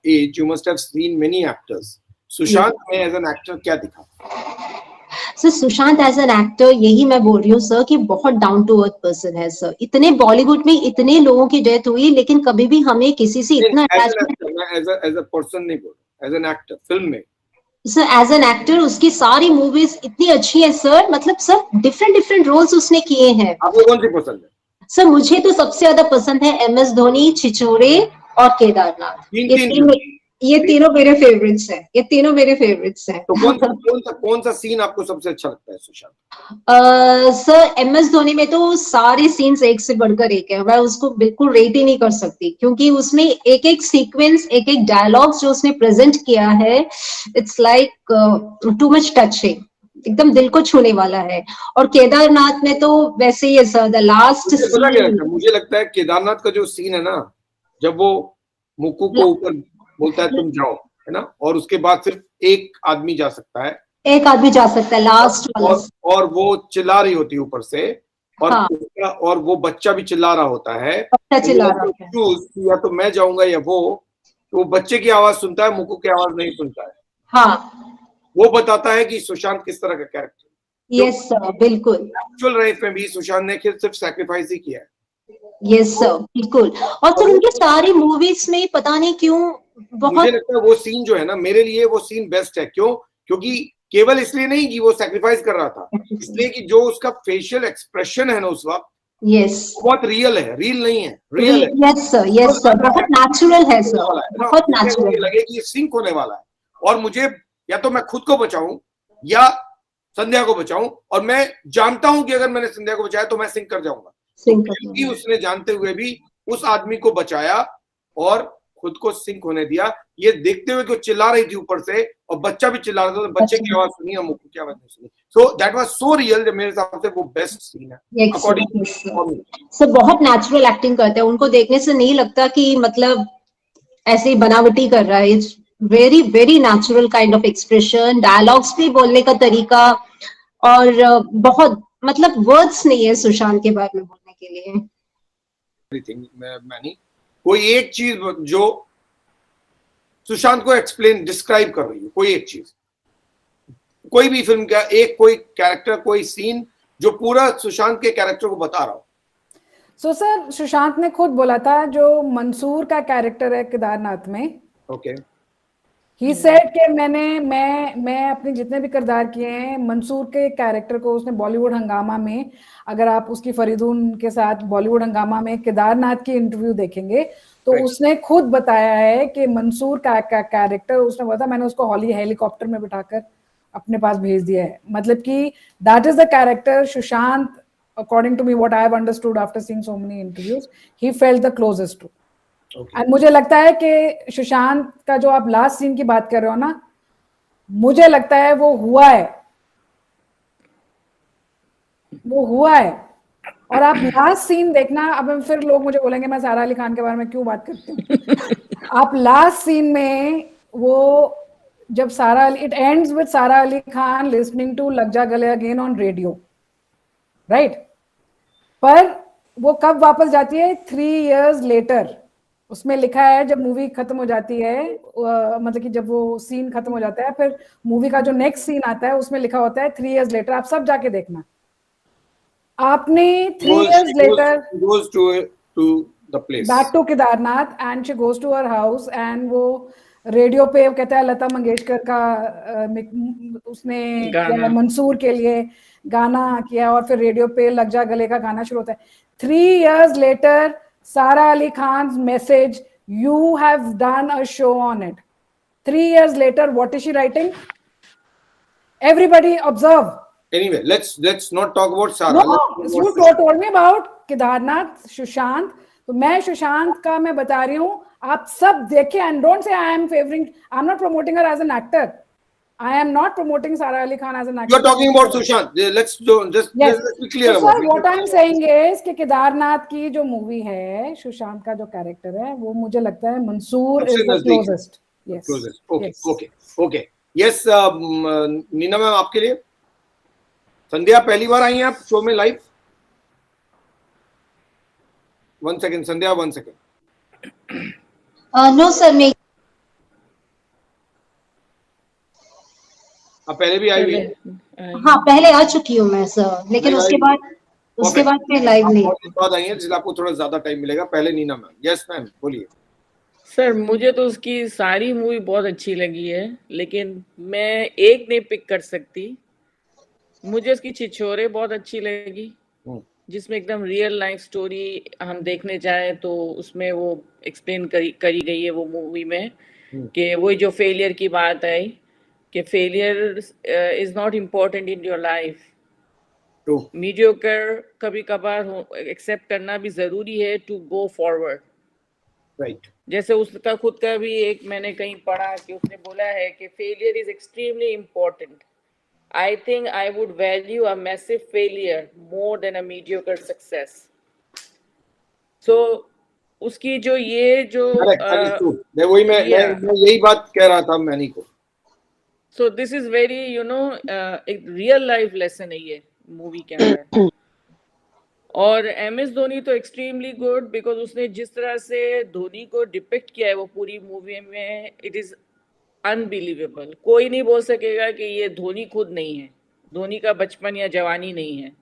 age, you must have seen many actors. Sushant में as an actor क्या दिखा? Sir Sushant as an actor, यही मैं बोल रही हूँ सर कि बहुत डाउन टू अर्थ पर्सन है सर। इतने बॉलीवुड में इतने लोगों की डेथ हुई, लेकिन कभी भी हमें किसी से इतना अटैचमेंट, एज अ पर्सन नहीं बोल, एज एन एक्टर फिल्म में सर एज एन एक्टर उसकी सारी मूवीज इतनी अच्छी है सर। मतलब सर डिफरेंट डिफरेंट रोल्स उसने किए हैं। आपको कौन सी पसंद है? सर मुझे तो सबसे ज्यादा पसंद है MS धोनी, छिछोरे और केदारनाथ। ये तीनों मेरे फेवरेट्स हैं। ये तीनों मेरे फेवरेट्स हैं। तो कौन सा सीन आपको सबसे अच्छा लगता है सुशांत? सर MS धोनी में तो सारे सीन्स एक से बढ़कर एक है। मैं उसको बिल्कुल रेट ही नहीं कर सकती, क्योंकि उसमें एक एक सीक्वेंस, एक एक डायलॉग्स जो उसने प्रेजेंट किया है, it's like too much touching, एकदम दिल को छूने वाला है। और केदारनाथ में तो वैसे ही है सर, द लास्ट सीन। मुझे लगता है केदारनाथ का जो सीन है ना, जब वो मुक्कू को ऊपर बोलता है तुम जाओ, है ना, और उसके बाद सिर्फ एक आदमी जा सकता है, एक आदमी जा सकता है लास्ट वाला, और वो चिल्ला रही होती है ऊपर से, और हाँ। और वो बच्चा भी चिल्ला रहा होता है, चिल्ला रहा है, या तो मैं जाऊंगा या वो बच्चे की आवाज सुनता है, मुक्कू की आवाज नहीं सुनता है। हाँ, वो बताता है कि सुशांत किस तरह का कैरेक्टर। यस सर, बिल्कुल। एक्चुअल लाइफ में भी सुशांत ने सिर्फ सैक्रिफाइस ही किया है। यस सर, बिल्कुल। और सर उनकी सारी मूवीज में पता नहीं क्यों मुझे लगता है वो सीन जो है ना, मेरे लिए वो सीन बेस्ट है। क्यों? क्योंकि केवल इसलिए नहीं कि वो सैक्रिफाइस कर रहा था, इसलिए कि जो उसका फेशियल एक्सप्रेशन है ना उस वक्त, यस, बहुत रियल है, रील नहीं है, रियल है। यस सर, यस सर, बहुत नेचुरल है सर, बहुत नेचुरल। लगे कि ये सिंक होने वाला है, और मुझे या तो मैं खुद को बचाऊं या संध्या को बचाऊं, और मैं जानता हूं कि अगर मैंने संध्या को बचाया तो मैं सिंक कर जाऊंगा। तो उसने जानते हुए भी उस आदमी को बचाया और खुद को सिंक होने दिया, ये देखते हुए कि वो चिल्ला रही थी ऊपर से और बच्चा भी चिल्ला रहा था, तो बच्चे की आवाज सुनी और मुक्कू की आवाज नहीं सुनी। So that was so real, मेरे हिसाब से वो बेस्ट सीन है अकॉर्डिंग। सर बहुत नेचुरल एक्टिंग करते हैं, उनको देखने से नहीं लगता कि मतलब ऐसे ही बनावटी कर रहा है। It's very very natural kind of expression, dialogues भी बोलने का तरीका, और बहुत मतलब वर्ड्स नहीं है सुशांत के बारे में बोलने के लिए। एवरीथिंग मैं नहीं, कोई एक चीज जो सुशांत को एक्सप्लेन डिस्क्राइब कर रही है, कोई एक चीज, कोई भी फिल्म का एक कोई कैरेक्टर, कोई सीन जो पूरा सुशांत के कैरेक्टर को बता रहा हो। सो सर सुशांत ने खुद बोला था, जो मंसूर का कैरेक्टर है केदारनाथ में, ओके, ही सेड कि मैं अपने जितने भी किरदार किए हैं, मंसूर के कैरेक्टर को उसने बॉलीवुड हंगामा में, अगर आप उसकी फरीदून के साथ बॉलीवुड हंगामा में केदारनाथ की इंटरव्यू देखेंगे तो उसने खुद बताया है कि मंसूर का कैरेक्टर उसने बोला था, मैंने उसको हेलीकॉप्टर में बिठाकर अपने पास भेज दिया है। मतलब कि that is the character Sushant, according to me, what I have understood after seeing so many interviews, he felt the closest to. And मुझे लगता है कि सुशांत का जो आप लास्ट सीन की बात कर रहे हो ना, मुझे लगता है वो हुआ है, वो हुआ है। और आप लास्ट सीन देखना, अब फिर लोग मुझे बोलेंगे मैं सारा अली खान के बारे में क्यों बात करती हूँ। आप लास्ट सीन में वो जब इट एंड्स विद सारा अली खान लिसनिंग टू लग जा गले अगेन ऑन रेडियो, राइट? पर वो कब वापस जाती है? 3 years later। उसमें लिखा है जब मूवी खत्म हो जाती है, मतलब कि जब वो सीन खत्म हो जाता है, फिर मूवी का जो नेक्स्ट सीन आता है उसमें लिखा होता है 3 years later। आप सब जाके देखना। आपने 3 years later goes to the place, back to Kedarnath, and she goes to her house, and वो रेडियो पे कहता है लता मंगेशकर का उसने मंसूर के लिए गाना किया, और फिर रेडियो पे लग जा गले का गाना शुरू होता है। 3 years later, Sara Ali Khan's message, you have done a show on it. 3 years later, what is she writing? Everybody observe. Anyway, let's not talk about Sara. No, you told me about Kedarnath, Sushant. तो मैं सुशांत का मैं बता रही हूँ, आप सब देखें, and don't say I am favoring, I'm not promoting her as an actor. I am not promoting Sara Ali Khan as an actor. You're talking about Sushant. Let's be clear so about it. What I'm saying is कि केदारनाथ की जो movie है, सुशांत का जो character है, वो मुझे लगता है Mansoor is the closest. Yes. Closest. Okay. Yes, Neena ma'am आपके लिए। संध्या पहली बार आई हैं आप शो में लाइव? 1 second, संध्या 1 second. No sir, अब पहले भी आई हुई है? हाँ पहले आ चुकी हूँ मैं सर, लेकिन नहीं उसके आई? बाद मैं लाइव नहीं। बहुत दिन बाद आई है, इसलिए आपको थोड़ा ज्यादा टाइम मिलेगा, पहले नीना मैम। यस मैम बोलिए। सर मुझे तो उसकी सारी मूवी बहुत अच्छी लगी है, लेकिन मैं एक नहीं पिक कर सकती। मुझे उसकी छिछोरे बहुत अच्छी लगी, जिसमें एकदम रियल लाइफ स्टोरी हम देखने जाए तो उसमें वो एक्सप्लेन करी गई है वो मूवी में, कि वही जो फेलियर की बात आई कि failure is not important in your life, mediocre कभी कभार एक्सेप्ट करना भी जरूरी है टू गो फॉरवर्ड। राइट। जैसे उसका खुद का भी एक मैंने कहीं पढ़ा कि उसने बोला है कि failure is extremely important. I think I would value a massive failure more than a mediocre success. So उसकी जो ये जो मैं यही बात कह रहा था मैनी को। So this is very एक रियल लाइफ लेसन है ये मूवी के अंदर। और MS धोनी तो एक्सट्रीमली गुड, बिकॉज उसने जिस तरह से धोनी को डिपिक्ट किया है वो पूरी मूवी में, इट इज अनबिलीवेबल। कोई नहीं बोल सकेगा कि ये धोनी खुद नहीं है, धोनी का बचपन या जवानी नहीं है।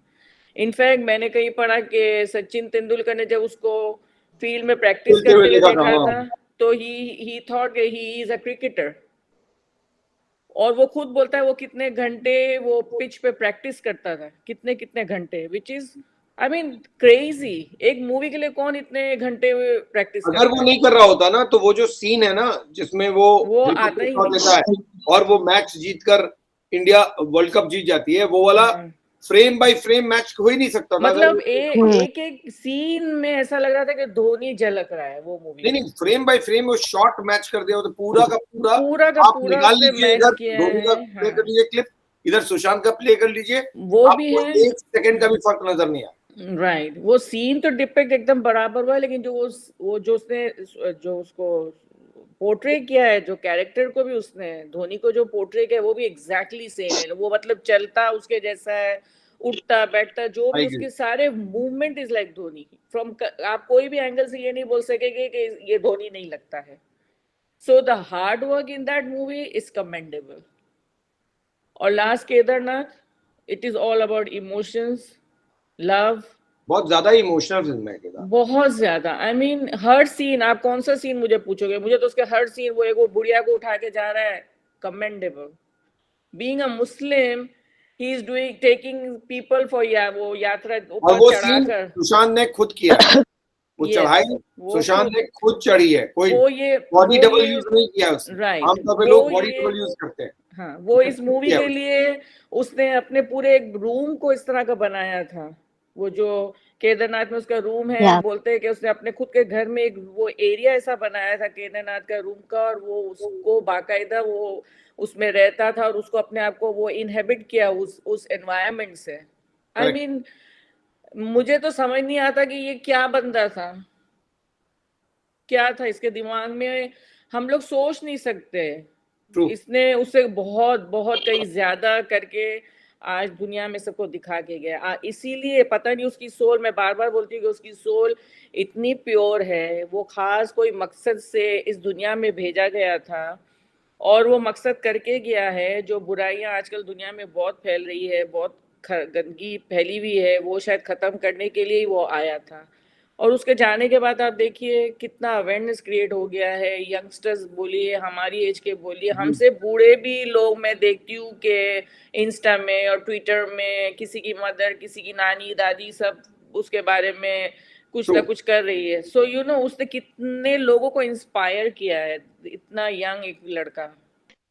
इनफैक्ट मैंने कहीं पढ़ा कि सचिन तेंदुलकर ने जब उसको फील्ड में प्रैक्टिस करते हुए देखा था तो ही thought he is a cricketer. और वो खुद बोलता है वो कितने घंटे वो पिच पे प्रैक्टिस करता था, कितने कितने घंटे, which is I mean crazy. एक मूवी के लिए कौन इतने घंटे प्रैक्टिस करता है? अगर वो नहीं कर रहा होता ना तो वो जो सीन है ना जिसमें वो आता ही नहीं देता है और वो मैच जीतकर इंडिया वर्ल्ड कप जीत जाती है, वो वाला फ्रेम बाय फ्रेम मैच हो ही नहीं सकता। मतलब एक एक सीन में ऐसा लग रहा था कि धोनी झलक रहा है वो मूवी। नहीं फ्रेम बाय फ्रेम वो शॉर्ट मैच कर दिया तो पूरा का पूरा आप निकाल लीजिए, इधर धोनी का प्ले कर लीजिए क्लिप, इधर सुशांत का प्ले कर लीजिए, वो भी है, एक सेकंड का भी फर्क नजर नहीं आया। राइट। वो सीन तो डिपिक्ट एकदम बराबर हुआ है, लेकिन वो जो उसने जो उसको पोर्ट्रे किया है, जो कैरेक्टर को भी उसने धोनी को जो पोर्ट्रे किया है वो भी एग्जैक्टली सेम है। वो मतलब चलता उसके जैसा है, उठता बैठता जो भी उसके सारे movement is like Dhoni. From आप कोई भी एंगल से ये नहीं बोल सकेंगे कि ये धोनी नहीं लगता है। So the hard work in that movie is commendable. और last Kedarnath, it is all about emotions, love. बहुत ज्यादा इमोशनल फिल्म है केदार, बहुत ज्यादा। आई मीन हर सीन, आप कौन सा सीन मुझे पूछोगे, मुझे तो उसके हर सीन, वो एक वो बुढ़िया को उठा के जा रहा है, commendable. Being a Muslim, he is doing taking people for वो यात्रा ऊपर चढ़ाकर। सुशांत ने खुद किया है वो चढ़ाई, सुशांत ने खुद चढ़ी है, कोई बॉडी डबल यूज नहीं किया उसने। राइट, आमतौर पे लोग बॉडी डबल यूज करते हैं। हाँ, वो इस मूवी के लिए उसने अपने पूरे एक रूम को इस तरह का बनाया था। वो जो केदारनाथ में उसका रूम है, बोलते हैं कि उसने अपने खुद के घर में एक वो एरिया ऐसा बनाया था केदारनाथ का रूम का, और वो उसको बाकायदा वो उसमें रहता था और उसको अपने आप को वो इनहेबिट किया उस एनवायरनमेंट से। आई मीन मुझे तो समझ नहीं आता कि ये क्या बंदा था, क्या था इसके दिमाग में, हम लोग सोच नहीं सकते। इसने उससे बहुत बहुत कहीं ज्यादा करके आज दुनिया में सबको दिखा के गया। इसीलिए पता नहीं उसकी सोल, मैं बार बार बोलती हूँ कि उसकी सोल इतनी प्योर है, वो खास कोई मकसद से इस दुनिया में भेजा गया था और वो मकसद करके गया है। जो बुराइयां आजकल दुनिया में बहुत फैल रही है, बहुत गंदगी फैली हुई है, वो शायद खत्म करने के लिए ही वो आया था। और उसके जाने के बाद आप देखिए कितना अवेयरनेस क्रिएट हो गया है। यंगस्टर्स बोलिए, हमारी एज के बोलिए, हमसे बूढ़े भी लोग मैं देखती हूँ कि इंस्टा में और ट्विटर में किसी की मदर, किसी की नानी दादी सब उसके बारे में कुछ ना कुछ कर रही है। सो यू नो उसने कितने लोगों को इंस्पायर किया है, इतना यंग एक लड़का।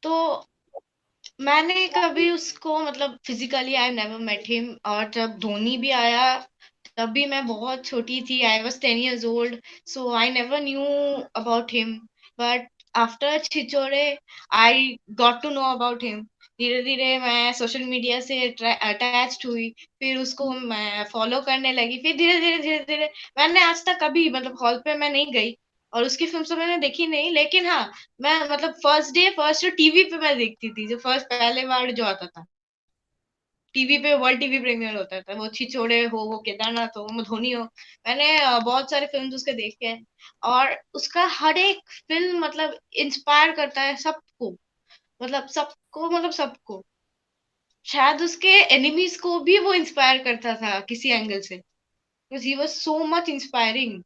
तो मैंने कभी उसको मतलब physically I never met him, और जब धोनी भी आया तब भी मैं बहुत छोटी थी, I was 10 years old, so I never knew about him, but after Chhichhore I got to know about him। धीरे धीरे मैं सोशल मीडिया से अटैच्ड हुई, फिर उसको मैं फॉलो करने लगी, फिर धीरे धीरे मैंने आज तक कभी मतलब हॉल पे मैं नहीं गई और उसकी फिल्म तो मैंने देखी नहीं, लेकिन हाँ मैं मतलब फर्स्ट टीवी पे मैं देखती थी, जो फर्स्ट पहले बार जो आता था टीवी पे, वर्ल्ड टीवी प्रीमियर होता था, वो छिछोरे हो, वो केदारनाथ हो, वो धोनी हो, मैंने बहुत सारे फिल्म उसके देखे हैं। और उसका हर एक फिल्म मतलब इंस्पायर करता है सबको, मतलब सबको। शायद उसके एनिमीज को भी वो इंस्पायर करता था किसी एंगल से, because he was so much inspiring.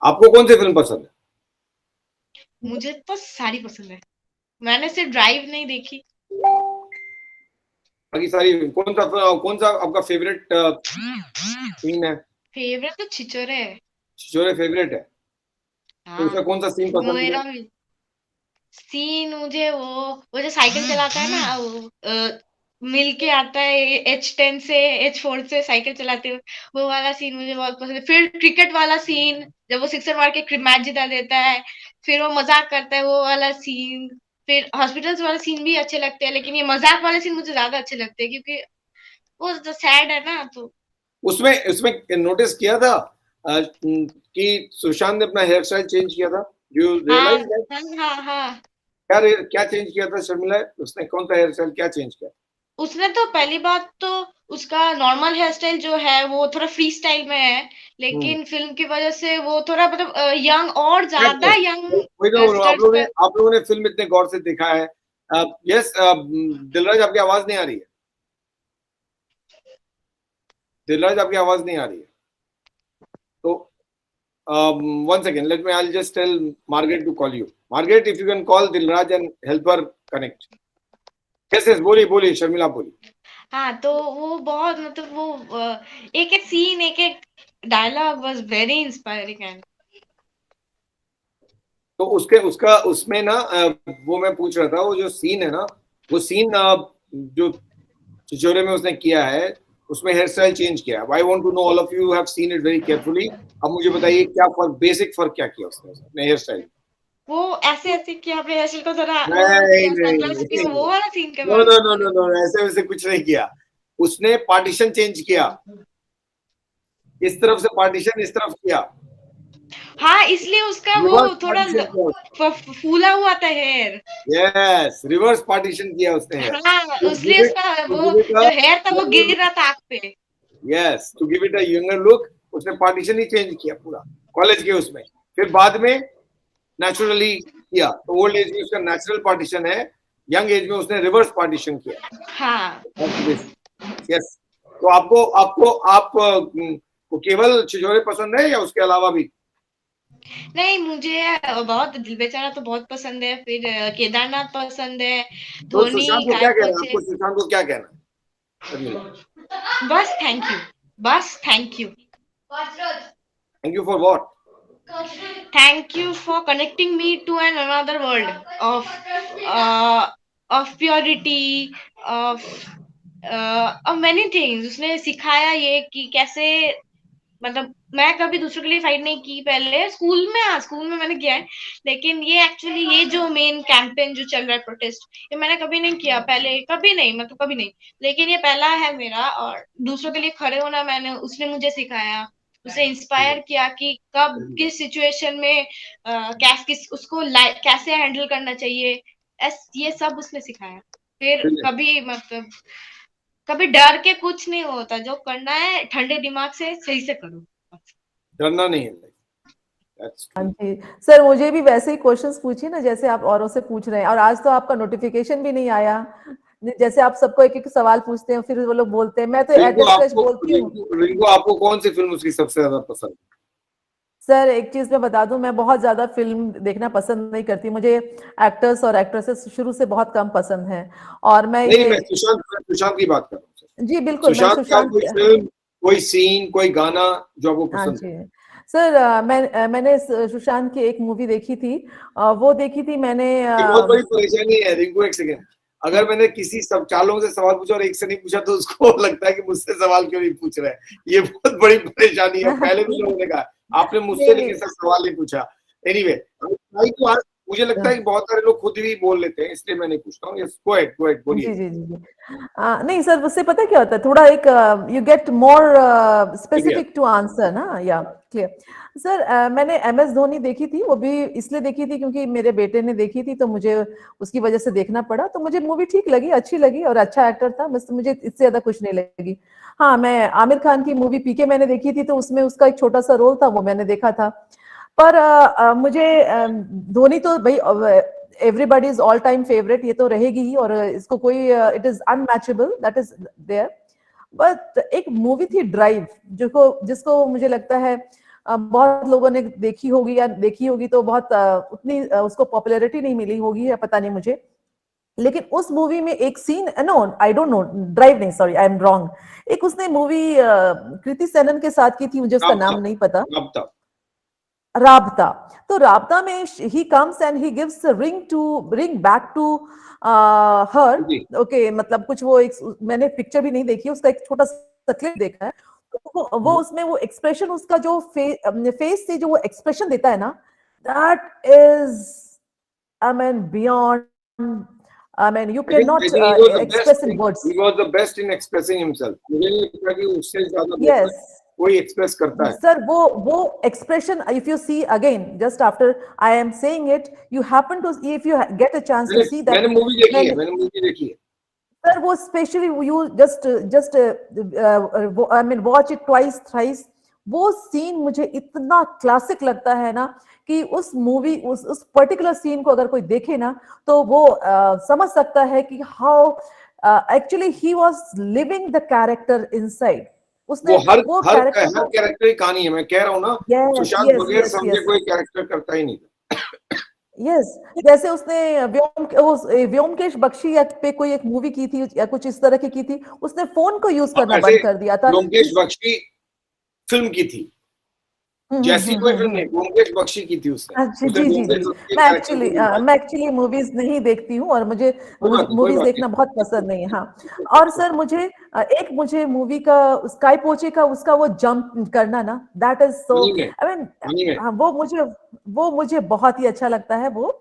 आपको कौन सी फिल्म पसंद है? मुझे तो सारी पसंद है, मैंने सिर्फ ड्राइव नहीं देखी। बाकी सारी कौन सा आपका फेवरेट सीन है? फेवरेट तो छिछोरे है। छिछोरे फेवरेट है? तो उसका कौन सा सीन पसंद है? मेरा सीन मुझे वो जो साइकिल चलाता है ना, वो मिल के आता है H10 से H4 से साइकिल चलाते हुए, वो वाला सीन मुझे बहुत पसंद है। फिर क्रिकेट वाला सीन जब वो सिक्सर मार के मैच जिता देता है, फिर वो मजाक करता है, वो वाला सीन। फिर हॉस्पिटल्स वाला सीन भी अच्छे लगते हैं, लेकिन ये मजाक वाले सीन मुझे ज्यादा अच्छे लगते हैं क्योंकि वो तो सैड है ना। तो उसमें उसमें नोटिस किया था कि सुशांत ने अपना हेयर स्टाइल चेंज किया था? You realise that? हाँ। क्या चेंज किया था शर्मिला? उसने कौन सा हेयर स्टाइल क्या चेंज किया? उसने तो पहली बात तो उसका नॉर्मल हेयर स्टाइल जो है वो थोड़ा फ्री स्टाइल में है, लेकिन फिल्म की वजह से वो थोड़ा मतलब यंग और ज्यादा यंग वही तो आप लोगों ने फिल्म इतने गौर से देखा है। यस दिलराज, आपकी आवाज नहीं आ रही है। दिलराज, आपकी आवाज नहीं आ रही है। तो one second, I'll just tell Margaret to call you. Margaret, if you can call Dilraj and help her connect. yes, बोलिए शर्मिला बोलिए। हाँ, तो वो बहुत मतलब वो एक एक सीन एक एक dialogue was very inspiring. And तो उसमें ना वो मैं पूछ रहा था, वो जो सीन है ना, वो सीन जो छिछोरे में उसने किया है, उसमें हेयर स्टाइल चेंज किया है। I want to know, all of you have seen it very carefully. अब मुझे बताइए क्या बेसिक फर्क क्या किया उसने अपने हेयर स्टाइल? वो ऐसे कि आपने हेयर स्टाइल को थोड़ा नहीं, वो वाला सीन के नो बाद नो नो नो नो, ऐसे वैसे कुछ नहीं किया। उसने पार्टीशन चेंज किया, इस तरफ से पार्टीशन इस तरफ किया। हाँ, इसलिए उसका वो थोड़ा फूला हुआ था हेयर। यस, रिवर्स पार्टीशन किया उसने हेयर। हाँ, इसलिए उसका वो जो हेयर था वो गिर रहा था आँख पे। Yes, to give it a younger look, उसने पार्टीशन ही चेंज किया पूरा कॉलेज के उसमें। फिर बाद में नेचुरली किया, तो ओल्ड एज में उसका नेचुरल पार्टीशन है, यंग एज में उसने रिवर्स पार्टीशन किया। हाँ। यस। तो आपको केवल छिछोरे पसंद है या उसके अलावा भी? नहीं, मुझे बहुत दिल बेचारा तो बहुत पसंद है, फिर केदारनाथ पसंद है, तो धोनी सुशांत को क्या कहना है? आपको सुशांत को क्या कहना है? बस थैंक यू, बस thank you. Thank you for what? Thank you for connecting me to another world of purity, of many things. उसने सिखाया ये कि कैसे, मतलब मैं कभी दूसरों के लिए फाइट नहीं की पहले। स्कूल में मैंने किया है, लेकिन ये एक्चुअली ये जो मेन कैंपेन जो चल रहा है, प्रोटेस्ट, ये मैंने कभी नहीं किया पहले, कभी नहीं, लेकिन ये पहला है मेरा। और दूसरों के लिए खड़े होना उसने मुझे सिखाया, उसे इंस्पायर किया कि कब किस सिचुएशन में उसको कैसे हैंडल करना चाहिए, ये सब उसने सिखाया। फिर कभी डर के कुछ नहीं होता, जो करना है ठंडे दिमाग से सही से करो, डरना नहीं है। हाँ जी सर, मुझे भी वैसे ही क्वेश्चंस पूछिए ना जैसे आप औरों से पूछ रहे हैं। और आज तो आपका नोटिफिकेशन भी नहीं आया, जैसे आप सबको एक एक सवाल पूछते हैं फिर वो लोग बोलते हैं। मैं तो बोलती हूँ। रिंकू, आपको कौन सी फिल्म उसकी सबसे ज्यादा पसंद है? सर एक चीज मैं बता दूं, मैं बहुत ज्यादा फिल्म देखना पसंद नहीं करती। मुझे एक्टर्स और एक्ट्रेसेस शुरू से बहुत कम पसंद हैं। और मैं सुशांत की बात कर रहा हूँ। जी बिल्कुल, सुशांत कोई फिल्म, कोई सीन, कोई गाना जो आपको पसंद है? सर मैंने सुशांत की एक मूवी देखी थी, वो देखी थी मैंने। बहुत बड़ी परेशानी है रिंकू, एक सेकेंड, अगर मैंने किसी सब चालों से सवाल पूछा और एक से नहीं पूछा तो उसको लगता है कि मुझसे सवाल क्यों नहीं पूछ रहे हैं। ये बहुत बड़ी परेशानी है। पहले भी लोगों ने कहा आपने मुझसे लेकिन सर सवाल नहीं पूछा। एनीवे, मुझे लगता है कि बहुत सारे लोग खुद भी बोल लेते हैं, इसलिए मैं नहीं पूछता हूँ। यस, गो अहेड बोलिए। जी नहीं सर, उससे पता क्या होता है, थोड़ा एक you get more specific to answer ना, या क्लियर। सर मैंने MS धोनी देखी थी, वो भी इसलिए देखी थी क्योंकि मेरे बेटे ने देखी थी, तो मुझे उसकी वजह से देखना पड़ा। तो मुझे मूवी ठीक लगी, अच्छी लगी, और अच्छा एक्टर था, बस मुझे इससे ज्यादा कुछ नहीं लगी। हाँ, मैं आमिर खान की मूवी PK मैंने देखी थी, तो उसमें उसका एक छोटा सा रोल था, वो मैंने देखा था। पर मुझे धोनी तो भाई everybody is all time favourite, ये तो रहेगी ही, और इसको कोई it is unmatchable, that is there. But एक मूवी थी ड्राइव, जिसको मुझे लगता है बहुत लोगों ने देखी होगी, या देखी होगी तो बहुत उतनी उसको पॉपुलैरिटी नहीं मिली होगी, या पता नहीं मुझे, लेकिन उस मूवी में एक scene, no I don't know, Drive नहीं, सॉरी आई एम रॉन्ग, एक उसने मूवी कृति सेनन के साथ की थी, मुझे उसका नाम नहीं पता, राबता। तो राबता में ही comes and he gives ring back to her, okay, मतलब कुछ वो एक, मैंने पिक्चर भी नहीं देखी, उसका एक छोटा सा क्लिप देखा है, तो वो उसमें वो एक्सप्रेशन, उसका जो फेस से जो वो एक्सप्रेशन देता है ना, that is, I mean beyond, I mean, you cannot express in words. He was the best in expressing himself. मुझे नहीं लगता कि उससे ज़्यादा yes, कोई express करता है. Sir, वो expression, if you see again, just after I am saying it, you happen to, if you get a chance to see that. मैंने movie देखी है. Sir, वो specially you just I mean watch it twice, thrice. वो scene मुझे इतना classic लगता है ना, कि उस मूवी, उस पर्टिकुलर सीन को अगर कोई देखे ना, तो वो समझ सकता है कि how actually he was living the character inside. उसने वो कैरेक्टर की कहानी है, मैं कह रहा हूँ ना, सुशांत बगैर समझे कोई कैरेक्टर करता ही नहीं था। यस, जैसे उसने व्योमकेश बख्शी पे कोई एक मूवी की थी या कुछ इस तरह की थी, उसने फोन को यूज करना बंद कर दिया था। व्योमकेश बख्शी फिल्म की थी, जैसी कोई फिल्म नहीं, व्योमकेश बख्शी की थी उसने। जी। मैं एक्चुअली मूवीज नहीं देखती हूँ, और मुझे मूवीज देखना बहुत पसंद नहीं है। हाँ, और सर मुझे मूवी का स्काई पोचे का उसका वो जंप करना ना, that is so, I mean वो मुझे बहुत ही अच्छा लगता है वो।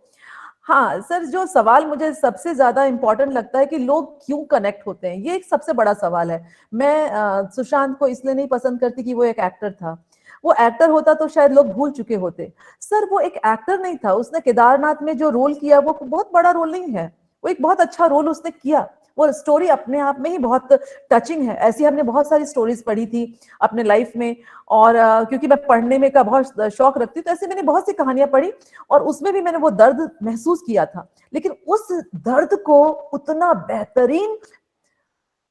हाँ सर, जो सवाल मुझे सबसे ज्यादा इम्पोर्टेंट लगता है कि लोग क्यों कनेक्ट होते हैं, ये एक सबसे बड़ा सवाल है। मैं सुशांत को इसलिए नहीं पसंद करती कि वो एक एक्टर था, वो एक्टर होता तो शायद लोग भूल चुके होते। सर वो एक एक्टर नहीं था, उसने केदारनाथ में जो रोल किया वो बहुत बड़ा रोल नहीं है, वो एक बहुत अच्छा रोल उसने किया। वो स्टोरी अपने आप में ही बहुत टचिंग है। ऐसी हमने बहुत सारी स्टोरीज पढ़ी थी अपने लाइफ में, और क्योंकि मैं पढ़ने में का बहुत शौक रखती हूँ, तो ऐसे मैंने बहुत सी कहानियां पढ़ी, और उसमें भी मैंने वो दर्द महसूस किया था। लेकिन उस दर्द को उतना बेहतरीन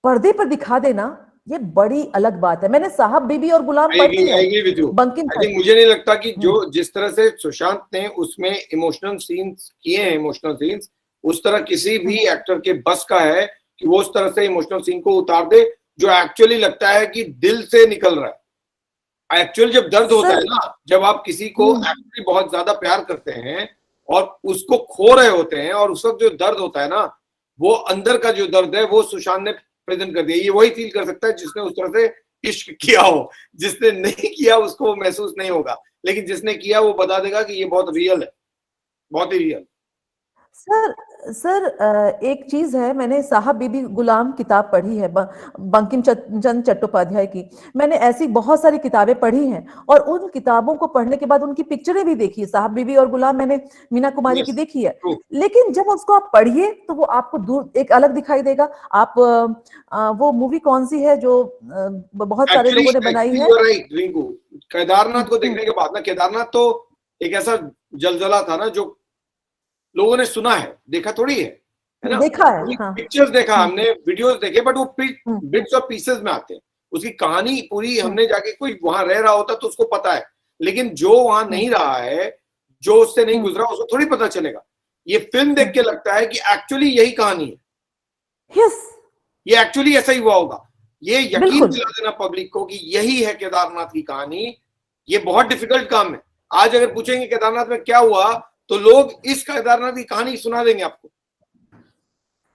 पर्दे पर दिखा देना, ये बड़ी अलग बात है। मैंने साहब बीबी और गुलाम पढ़ी है, बंकिम। मुझे नहीं लगता कि जो जिस तरह से सुशांत ने उसमें इमोशनल सीन्स किए हैं, इमोशनल सीन्स, उस तरह किसी भी एक्टर के बस का है कि वो उस तरह से इमोशनल सीन को उतार दे जो एक्चुअली लगता है कि दिल से निकल रहा है। एक्चुअल जब दर्द होता है ना, जब आप किसी को एक्चुअली बहुत ज्यादा प्यार करते हैं और उसको खो रहे होते हैं, और उस वक्त जो दर्द होता है ना, वो अंदर का जो दर्द है वो सुशांत ने प्रेजेंट कर दिया। ये वही फील कर सकता है जिसने उस तरह से इश्क किया हो। जिसने नहीं किया उसको वो महसूस नहीं होगा, लेकिन जिसने किया वो बता देगा कि ये बहुत रियल है, बहुत ही रियल। सर एक चीज है, मैंने साहब बीबी गुलाम किताब पढ़ी है बंकिम चंद्र चट्टोपाध्याय की। मैंने ऐसी बहुत सारी किताबें पढ़ी हैं, और उन किताबों को पढ़ने के बाद उनकी पिक्चरें भी देखी है। साहब बीबी और गुलाम मैंने मीना कुमारी की देखी है, लेकिन जब उसको आप पढ़िए तो वो आपको दूर एक अलग दिखाई देगा। आप वो मूवी कौन सी है जो बहुत सारे लोगों ने बनाई है? रिंकू, केदारनाथ को देखने के बाद ना, केदारनाथ तो एक ऐसा जलजला था ना जो लोगों ने सुना है, देखा थोड़ी है ना, देखा है। हाँ। पिक्चर्स देखा हमने, वीडियोस देखे, बट वो बिट्स और पीसेस में आते हैं। उसकी कहानी पूरी हमने जाके, कोई वहां रह रहा होता तो उसको पता है, लेकिन जो वहां नहीं रहा है, जो उससे नहीं गुजरा, उसको थोड़ी पता चलेगा। ये फिल्म देख के लगता है कि एक्चुअली यही कहानी है। यस, ये एक्चुअली ऐसा ही हुआ होगा। ये यकीन दिला देना पब्लिक को कि यही है केदारनाथ की कहानी। ये बहुत डिफिकल्ट काम है। आज अगर पूछेंगे केदारनाथ में क्या हुआ, तो लोग इस केदारनाथ की कहानी सुना देंगे आपको।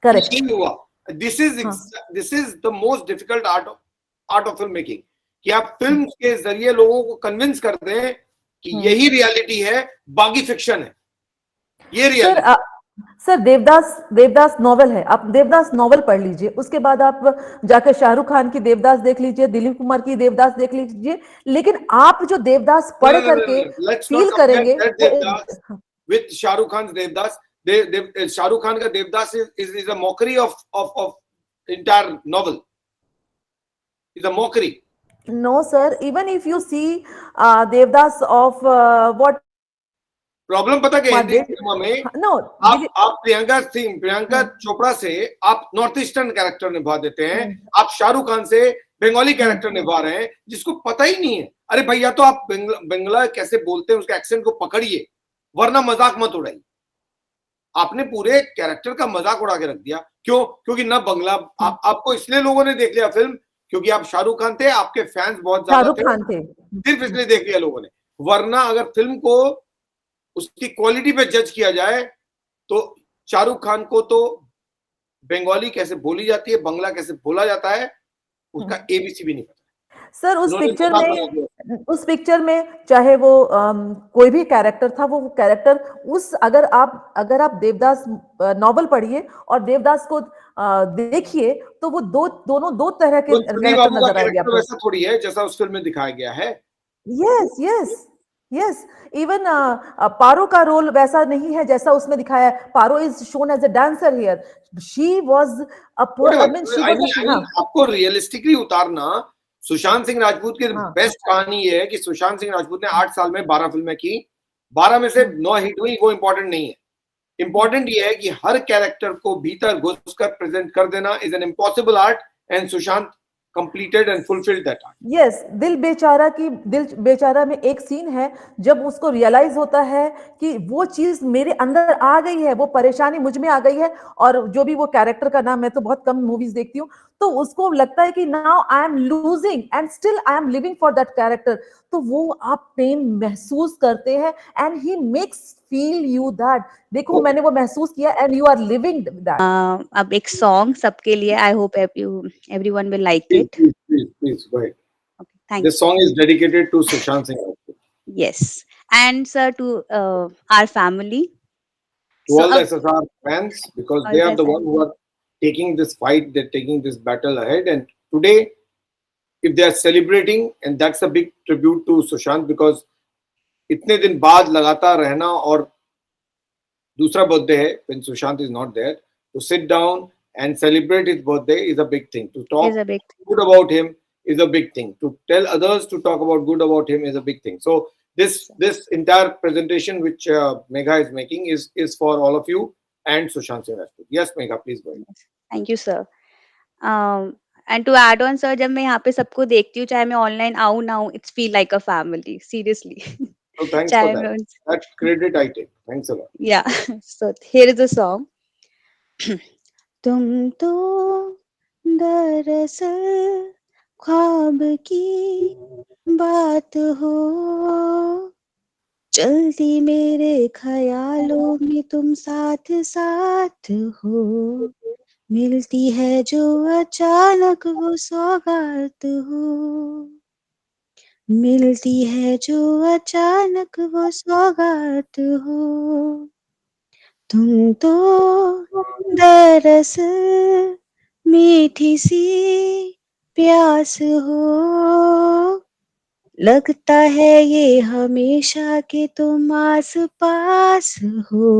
करेक्ट हुआ। This is the most difficult art of film making, कि आप फिल्म के जरिए लोगों को कन्विंस कर दें कि यही रियलिटी है, बाकी फिक्शन है। ये रियलिटी। सर देवदास नॉवेल है, आप देवदास नॉवेल पढ़ लीजिए, उसके बाद आप जाकर शाहरुख खान की देवदास देख लीजिए, दिलीप कुमार की देवदास देख लीजिए, लेकिन आप जो देवदास पढ़ करके फील करेंगे with Shahrukh Khan's Devdas. Shahrukh Khan ka Devdas is a mockery of entire novel. It's a mockery. No sir, even if you see Devdas of what problem पता क्या है हिंदी डेढ़ सिनेमा में, नो आप प्रियंका चोपड़ा से आप नॉर्थ ईस्टर्न कैरेक्टर निभा देते हैं, आप शाहरुख खान से बंगाली कैरेक्टर निभा रहे हैं जिसको पता ही नहीं है। अरे भैया तो आप बंगला कैसे बोलते हैं उसके एक्सेंट को पकड़िए, वरना मजाक मत उड़ाइए। आपने पूरे कैरेक्टर का मजाक उड़ा के रख दिया। क्यों? क्योंकि ना बंगला आपको इसलिए लोगों ने देख लिया फिल्म क्योंकि आप शाहरुख खान थे, आपके फैंस बहुत ज्यादा शाहरुख खान थे, सिर्फ इसलिए देख लिया लोगों ने। वरना अगर फिल्म को उसकी क्वालिटी पे जज किया जाए तो शाहरुख खान को तो बंगाली कैसे बोली जाती है, बंगला कैसे बोला जाता है, उसका एबीसी भी नहीं पता। सर उस पिक्चर में चाहे वो कोई भी कैरेक्टर था, वो कैरेक्टर उस अगर आप देवदास नॉवल पढ़िए और देवदास को देखिए तो वो दोनों दो तरह के कैरेक्टर नजर आएंगे आपको। वैसा थोड़ी है जैसा उस फिल्म में दिखाया गया है। यस इवन पारो का रोल वैसा नहीं है जैसा उसमें दिखाया है। Paro is shown as a dancer here, she was आपको रियलिस्टिकली उतारना। सुशांत सिंह राजपूत की बेस्ट कहानी ये है कि सुशांत सिंह राजपूत ने 8 साल में 12 फिल्में की, 12 में से 9 हिट हुई, वो इंपॉर्टेंट नहीं है। इंपॉर्टेंट ये है कि हर कैरेक्टर को भीतर घुसकर प्रेजेंट कर देना is an impossible art and Sushant completed and fulfilled that art. Yes, दिल बेचारा में एक सीन है जब उसको रियलाइज होता है कि वो चीज मेरे अंदर आ गई है, वो परेशानी मुझ में आ गई है। और जो भी वो कैरेक्टर का नाम, मैं तो बहुत कम मूवीज देखती हूँ, तो उसको लगता है कि now I am losing and still I am living for that character. तो वो आप पेन महसूस करते हैं and he makes feel you that देखो मैंने वो महसूस किया and you are living that. अब एक सॉन्ग सबके लिए, I hope everyone will like it. Please go ahead. Okay, thank This song is dedicated to Sushant Singh Rajput. Yes, and sir, to our family, to all the SSR fans, because they are the ones who are taking this fight, they're taking this battle ahead, and today if they are celebrating, and that's a big tribute to Sushant, because इतने दिन बाद लगातार रहना और दूसरा birthday है when Sushant is not there, to sit down and celebrate his birthday is a big thing. To talk good about him is a big thing. To tell others to talk about good about him is a big thing. So this entire presentation which Megha is making is for all of you and Sushant Singh Rajput. Yes, Megha, please go ahead. Thank you, sir. And to add on, sir, जब मैं यहाँ पे सबको देखती हूँ, चाहे मैं online आऊँ ना आऊँ, it's feel like a family. Seriously. So thanks for that. That credit I take. Thanks a lot. Yeah. So here is the song. तुम तो दरअसल ख्वाब की बात हो, चलती मेरे ख्यालों में तुम साथ साथ हो, मिलती है जो अचानक वो सौगात हो, मिलती है जो अचानक वो सौगात हो, तुम तो दरअसल मीठी सी प्यास हो, लगता है ये हमेशा कि तुम आस पास हो,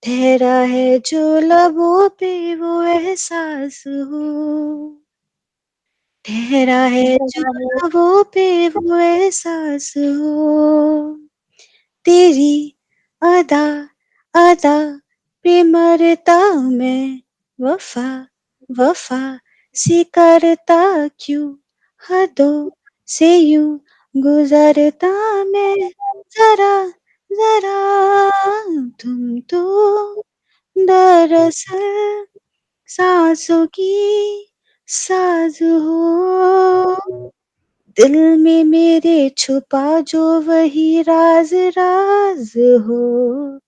ठहरा है जो लबों पे वो एहसास हो, ठहरा है जो लबों पे वो एहसास हो, तेरी अदा अदा पे मरता मैं, वफा वफा सी करता क्यों, हदों से यूं गुजरता मैं, जरा जरा तुम तो दरअसल सांसों की साज हो, दिल में मेरे छुपा जो वही राज राज हो,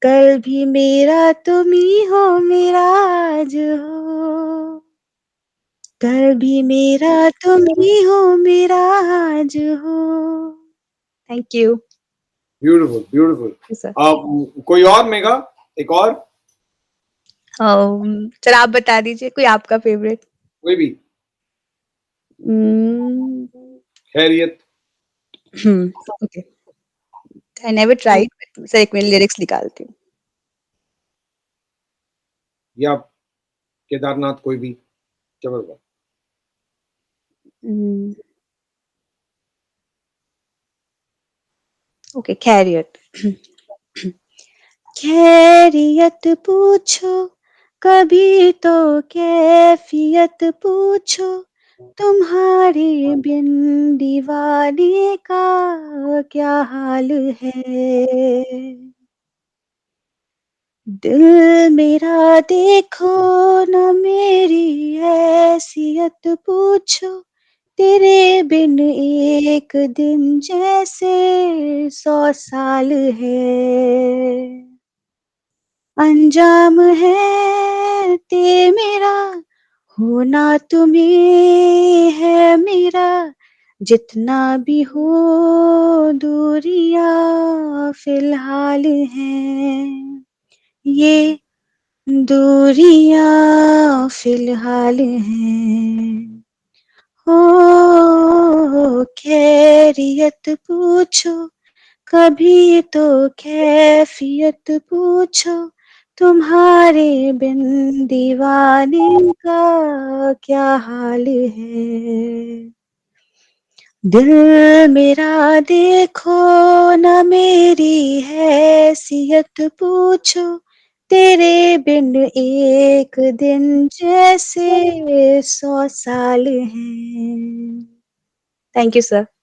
कल भी मेरा तुम ही हो, मेरा आज हो, कल भी मेरा तुम ही हो, मेरा आज हो। Thank you. Beautiful, beautiful. Yes, sir. कोई और मेगा? एक और? सर आप बता दीजिए कोई आपका फेवरेट। कोई भी? खैरियत। Okay. I never tried. Sir एक मिनट लिरिक्स निकालती हूँ। या केदारनाथ कोई भी जबरदस्त। ओके, खैरियत। खैरियत पूछो कभी तो कैफियत पूछो, तुम्हारे बिन दीवाने का क्या हाल है। दिल मेरा देखो न मेरी हैसियत पूछो, तेरे बिन एक दिन जैसे 100 साल है। अंजाम है ते मेरा होना तुम्हें है मेरा, जितना भी हो दूरियां फिलहाल हैं, ये दूरियां फिलहाल हैं। हो खैरियत पूछो कभी तो कैफियत पूछो, तुम्हारे बिन दीवाने का क्या हाल है। दिल मेरा देखो न मेरी हैसियत पूछो, तेरे बिन एक दिन जैसे 100 साल हैं। Thank you sir.